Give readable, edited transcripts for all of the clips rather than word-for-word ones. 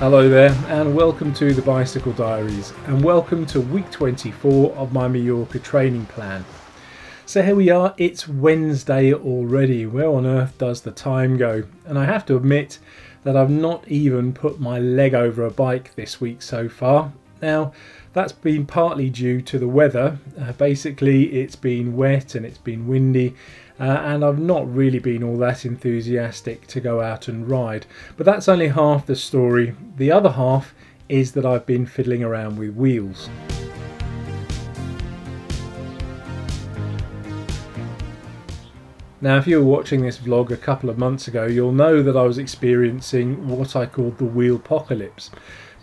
Hello there and welcome to the Bicycle Diaries and welcome to week 24 of my Mallorca training plan. So here we are, it's Wednesday already. Where on earth does the time go? And I have to admit that I've not even put my leg over a bike this week so far. Now that's been partly due to the weather. Basically it's been wet and it's been windy. And I've not really been all that enthusiastic to go out and ride. But that's only half the story. The other half is that I've been fiddling around with wheels. Now if you were watching this vlog a couple of months ago, you'll know that I was experiencing what I called the wheel-pocalypse.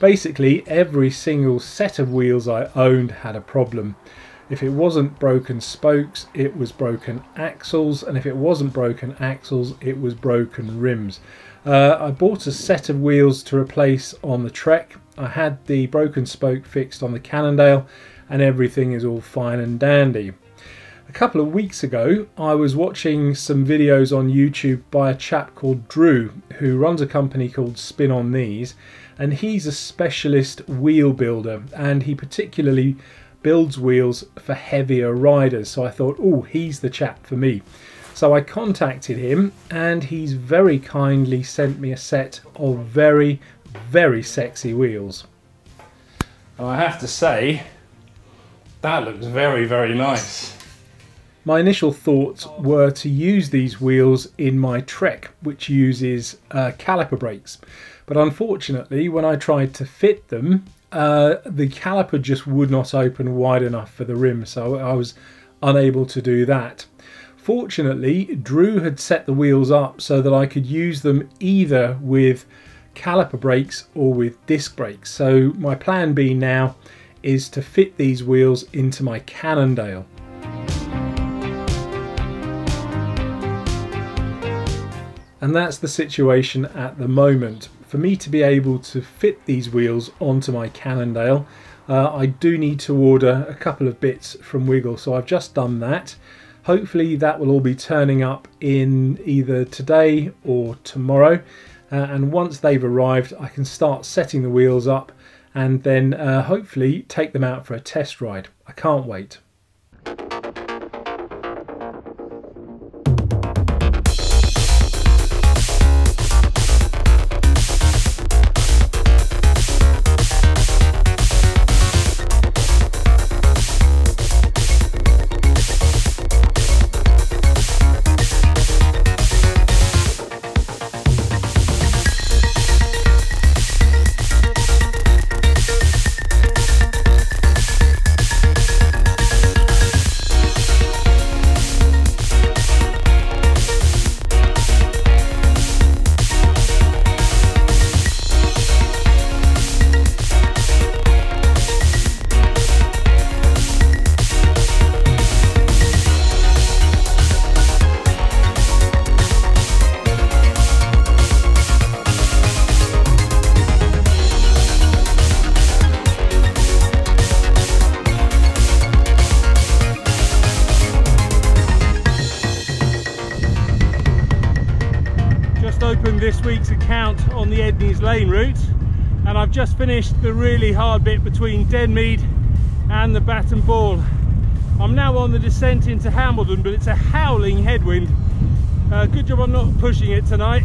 Basically every single set of wheels I owned had a problem. If it wasn't broken spokes, it was broken axles, and if it wasn't broken axles, it was broken rims. I bought a set of wheels to replace on the Trek. I had the broken spoke fixed on the Cannondale, and everything is all fine and dandy. A couple of weeks ago, I was watching some videos on YouTube by a chap called Drew, who runs a company called Spin on These, and he's a specialist wheel builder, and he particularly builds wheels for heavier riders. So I thought, oh, he's the chap for me. So I contacted him and he's very kindly sent me a set of very, very sexy wheels. Now, I have to say, that looks very, very nice. My initial thoughts were to use these wheels in my Trek, which uses caliper brakes. But unfortunately, when I tried to fit them, the caliper just would not open wide enough for the rim, so I was unable to do that. Fortunately, Drew had set the wheels up so that I could use them either with caliper brakes or with disc brakes. So my plan B now is to fit these wheels into my Cannondale. And that's the situation at the moment. For me to be able to fit these wheels onto my Cannondale, I do need to order a couple of bits from Wiggle, so I've just done that. Hopefully that will all be turning up in either today or tomorrow, and once they've arrived I can start setting the wheels up and then hopefully take them out for a test ride. I can't wait. Opened this week's account on the Edney's lane route, and I've just finished the really hard bit between Denmead and the Bat and Ball. I'm now on the descent into Hambledon, but it's a howling headwind. Good job I'm not pushing it tonight.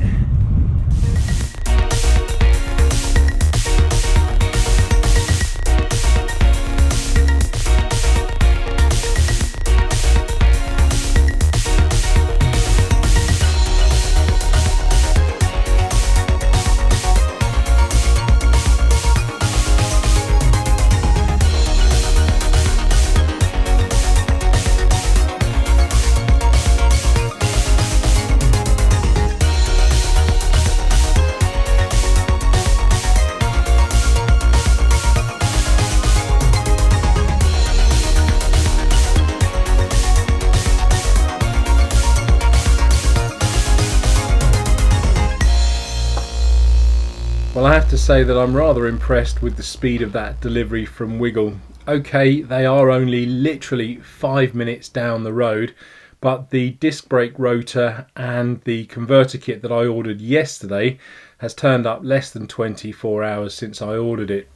Well, I have to say that I'm rather impressed with the speed of that delivery from Wiggle. Okay, they are only literally 5 minutes down the road, but the disc brake rotor and the converter kit that I ordered yesterday has turned up less than 24 hours since I ordered it.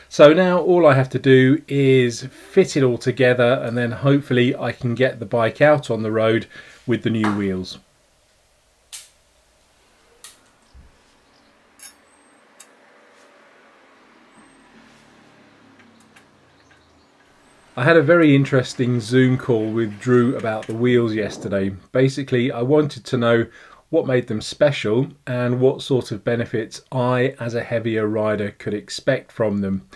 So now all I have to do is fit it all together, and then hopefully I can get the bike out on the road with the new wheels. I had a very interesting Zoom call with Drew about the wheels yesterday. Basically, I wanted to know what made them special and what sort of benefits I, as a heavier rider, could expect from them.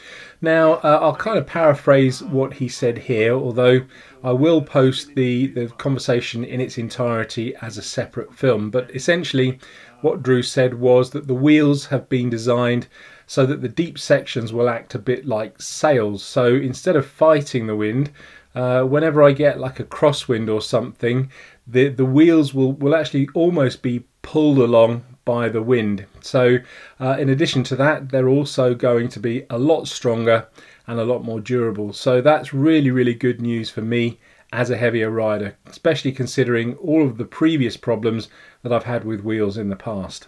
Now, I'll kind of paraphrase what he said here, although I will post the conversation in its entirety as a separate film. But essentially, what Drew said was that the wheels have been designed so that the deep sections will act a bit like sails. So instead of fighting the wind, whenever I get like a crosswind or something, the wheels will actually almost be pulled along by the wind. So in addition to that, they're also going to be a lot stronger and a lot more durable. So that's really, really good news for me as a heavier rider, especially considering all of the previous problems that I've had with wheels in the past.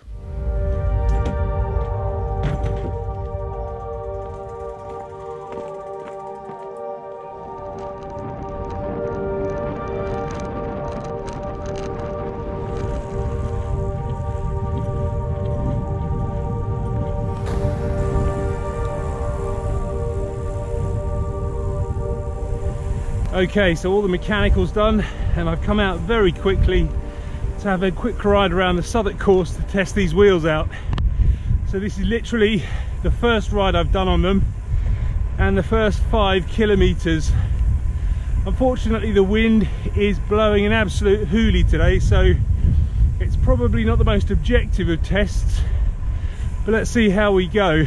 Okay, so all the mechanical's done and I've come out very quickly to have a quick ride around the Southwark course to test these wheels out. So this is literally the first ride I've done on them and the first 5 kilometers. Unfortunately, the wind is blowing an absolute hoolie today, so it's probably not the most objective of tests, but let's see how we go.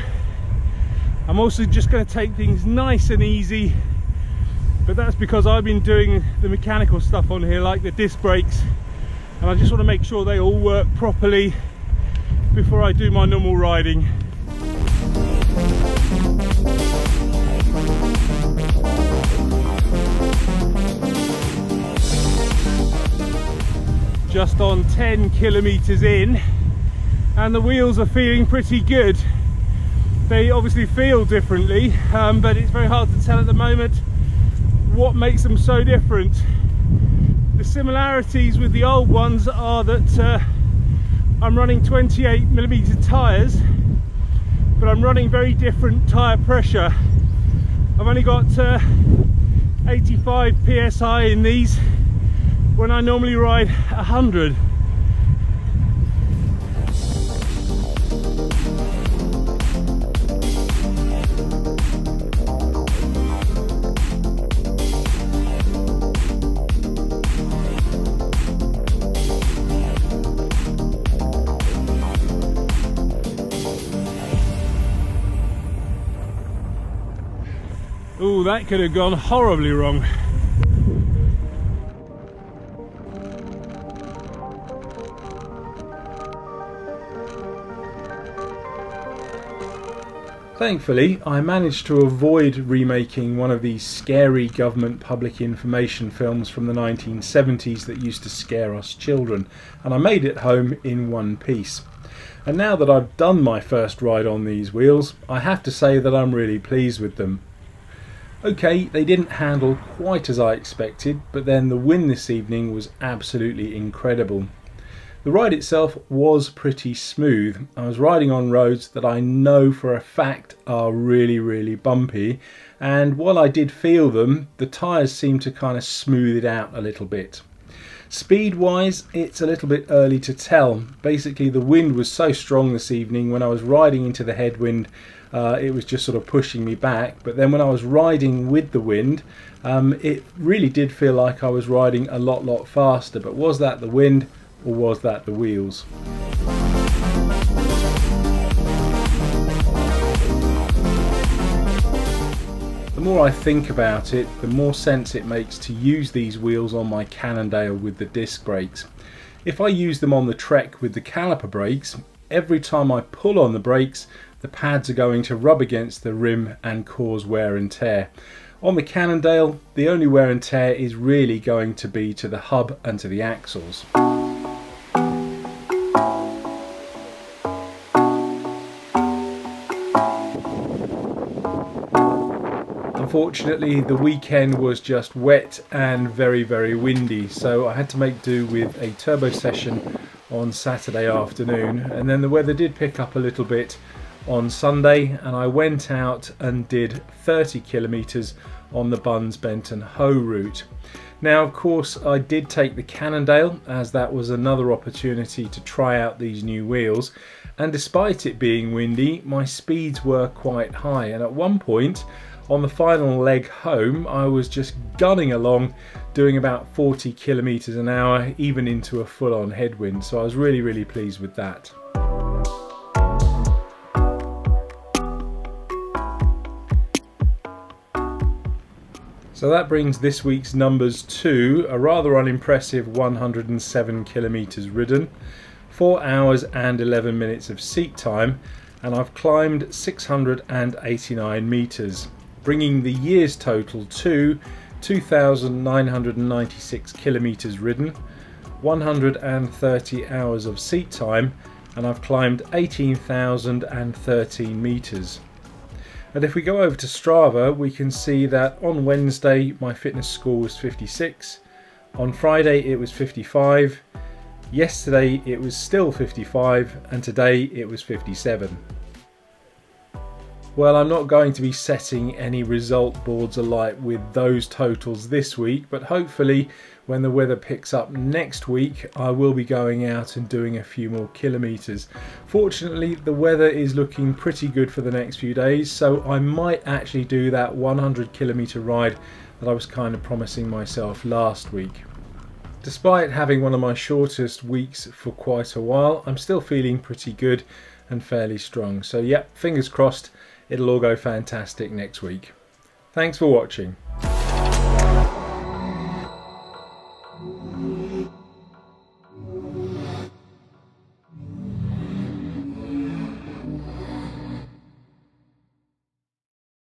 I'm also just going to take things nice and easy, but that's because I've been doing the mechanical stuff on here, like the disc brakes, and I just want to make sure they all work properly before I do my normal riding. Just on 10 kilometers in, and the wheels are feeling pretty good. They obviously feel differently, but it's very hard to tell at the moment what makes them so different. The similarities with the old ones are that I'm running 28mm tyres, but I'm running very different tyre pressure. I've only got 85 psi in these when I normally ride 100. Oh, that could have gone horribly wrong. Thankfully, I managed to avoid remaking one of these scary government public information films from the 1970s that used to scare us children, and I made it home in one piece. And now that I've done my first ride on these wheels, I have to say that I'm really pleased with them. Okay, they didn't handle quite as I expected, but then the wind this evening was absolutely incredible. The ride itself was pretty smooth. I was riding on roads that I know for a fact are really, really bumpy, and while I did feel them, the tyres seemed to kind of smooth it out a little bit. Speed wise, it's a little bit early to tell. Basically, the wind was so strong this evening. When I was riding into the headwind, it was just sort of pushing me back, but then when I was riding with the wind, it really did feel like I was riding a lot faster. But was that the wind or was that the wheels? The more I think about it, the more sense it makes to use these wheels on my Cannondale with the disc brakes. If I use them on the Trek with the caliper brakes, every time I pull on the brakes, the pads are going to rub against the rim and cause wear and tear. On the Cannondale, the only wear and tear is really going to be to the hub and to the axles. Unfortunately, the weekend was just wet and very, very windy, so I had to make do with a turbo session on Saturday afternoon, and then the weather did pick up a little bit on Sunday, and I went out and did 30 kilometres on the Buns Benton Hoe route. Now, of course, I did take the Cannondale, as that was another opportunity to try out these new wheels, and despite it being windy, my speeds were quite high, and at one point on the final leg home I was just gunning along, doing about 40 kilometres an hour, even into a full-on headwind, so I was really pleased with that. So that brings this week's numbers to a rather unimpressive 107 kilometres ridden, 4 hours and 11 minutes of seat time, and I've climbed 689 metres, bringing the year's total to 2,996 kilometres ridden, 130 hours of seat time, and I've climbed 18,013 metres. And if we go over to Strava, we can see that on Wednesday my fitness score was 56, on Friday it was 55, yesterday it was still 55, and today it was 57. Well, I'm not going to be setting any result boards alight with those totals this week, but hopefully when the weather picks up next week I will be going out and doing a few more kilometres. Fortunately, the weather is looking pretty good for the next few days, so I might actually do that 100 kilometre ride that I was kind of promising myself last week. Despite having one of my shortest weeks for quite a while, I'm still feeling pretty good and fairly strong. So yeah, fingers crossed it'll all go fantastic next week. Thanks for watching.